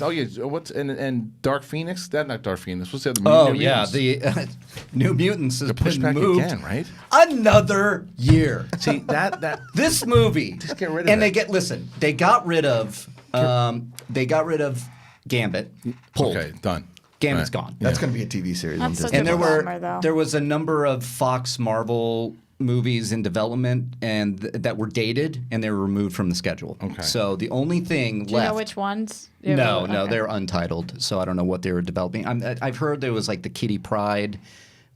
Oh yeah, what's and Dark Phoenix? That not Dark Phoenix. What's the other? Oh New yeah, Mutants? the New Mutants has pushed been back moved again, right? Another year. See that This movie. Just get rid of and it. They got rid of Gambit. Pulled. Okay, done. Gambit's Right. gone. That's going to be a TV series. on That's such Disney. a And bummer, though. there was a number of Fox Marvel movies in development and that were dated and they were removed from the schedule. Okay. So the only thing Do you left. know which ones? No, Okay. they're untitled. So I don't know what they were developing. I've heard there was like the Kitty Pryde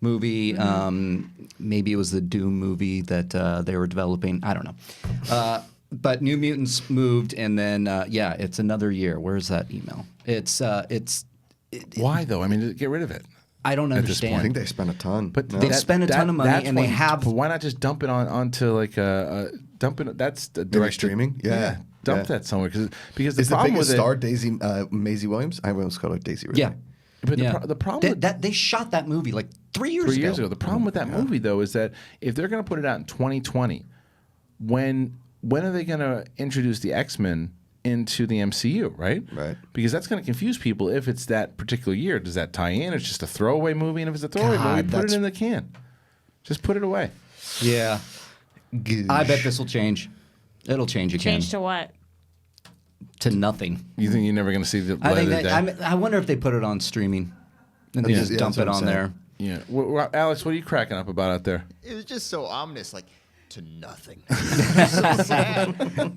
movie. Maybe it was the Doom movie that they were developing. I don't know. But New Mutants moved, and then it's another year. Where's that email? Why though? I mean, get rid of it. I don't this understand. I think they spent a ton. But They've spent a ton of money, that's and they have. But why not just dump it onto like dump it? That's the Maybe direct streaming? Yeah. dump Yeah. that somewhere because the Is the problem biggest with star it. Maisie Williams? I almost called her Daisy. Ridley. Yeah. But Yeah. the problem with that they shot that movie like 3 years 3 ago. years ago. The problem with that movie though is that if they're going to put it out in 2020, when are they going to introduce the X-Men into the MCU, right? Right. Because that's going to confuse people if it's that particular year. Does that tie in? It's just a throwaway movie, and if it's a throwaway God, movie, put that's- it in the can. Just put it away. Yeah. I bet this will change. It'll change again. Change to what? To nothing. You think you're never going to see the I light think of the day? I wonder if they put it on streaming and they Yeah, just yeah, dump that's it what I'm on saying. there. Yeah. Well, Alex, what are you cracking up about out there? It was just so ominous, like to nothing.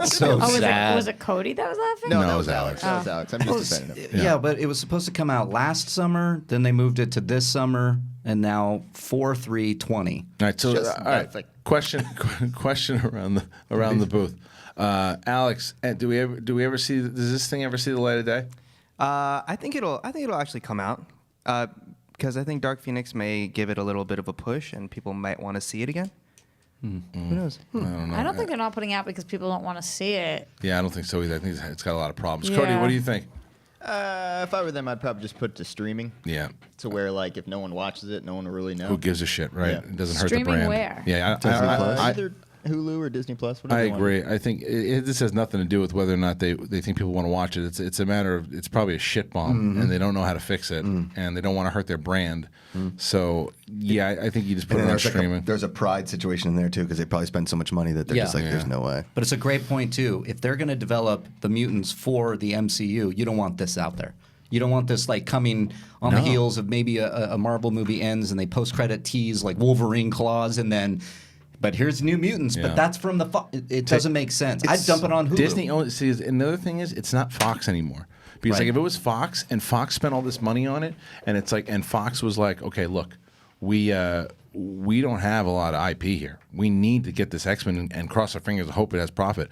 So Oh, sad. was it Cody that was laughing? No, that it was was Alex. That was Alex. I'm just defending him. Yeah, but it was supposed to come out last summer. Then they moved it to this summer, and now 4/3/20. All right. So, Just all right. nothing. Question around the booth. Alex, do we ever see? Does this thing ever see the light of day? I think it'll actually come out because I think Dark Phoenix may give it a little bit of a push, and people might want to see it again. Who knows? I don't know. I don't think they're not putting it out because people don't want to see it. Yeah, I don't think so either. I think it's got a lot of problems. Yeah. Cody, what do you think? If I were them, I'd probably just put it to streaming. Yeah. To where, like, if no one watches it, no one will really know. Who gives a shit, right? Yeah. It doesn't hurt Streaming the brand. where? Yeah, Either Hulu or Disney Plus. Whatever I you want. agree. I think this has nothing to do with whether or not they think people want to watch it. It's a matter of it's probably a shit bomb, and they don't know how to fix it, and they don't want to hurt their brand. So yeah, I think you just put And it then on streaming. there's a pride situation in there too because they probably spend so much money that they're just like, there's no way. But it's a great point too. If they're going to develop the mutants for the MCU, you don't want this out there. You don't want this like coming on the heels of maybe a Marvel movie ends and they post-credit tease like Wolverine claws and then. But here's New Mutants, Yeah. but that's from the it doesn't make sense. I'd dump it on Hulu. Disney only sees. Another thing is, it's not Fox anymore. Because like if it was Fox and Fox spent all this money on it, and it's like, and Fox was like, okay, look, we don't have a lot of IP here. We need to get this X-Men and cross our fingers and hope it has profit.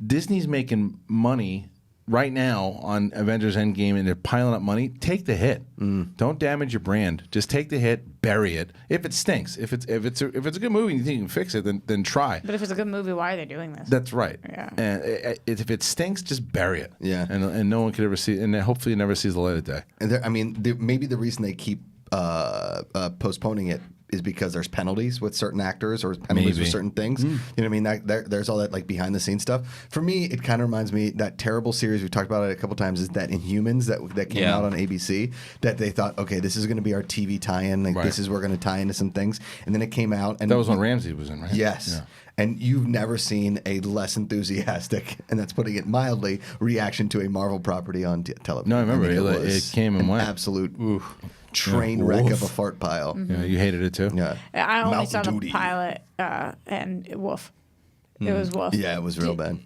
Disney's making money right now on Avengers Endgame, and they're piling up money. Take the hit. Don't damage your brand. Just take the hit. Bury it. If it stinks, if it's a good movie and you think you can fix it, then try. But if it's a good movie, why are they doing this? That's right. Yeah. And if it stinks, just bury it. Yeah. And no one could ever see it. And hopefully it never sees the light of day. And maybe the reason they keep postponing it is because there's penalties with certain actors or penalties with certain things. You know what I mean? There's all that like behind the scenes stuff. For me, it kind of reminds me that terrible series we talked about it a couple times is that Inhumans that came out on ABC that they thought, okay, this is going to be our TV tie-in. Like this is we're going to tie into some things, and then it came out and That was when Ramsey was in, right? Yes. Yeah. And you've never seen a less enthusiastic, and that's putting it mildly, reaction to a Marvel property on television. No, I remember mean, it came and an went. Absolute train wreck of a fart pile. Yeah, you hated it too. Yeah. I only Mountain saw the Duty. pilot and woof. It was woof. Yeah, it was real bad.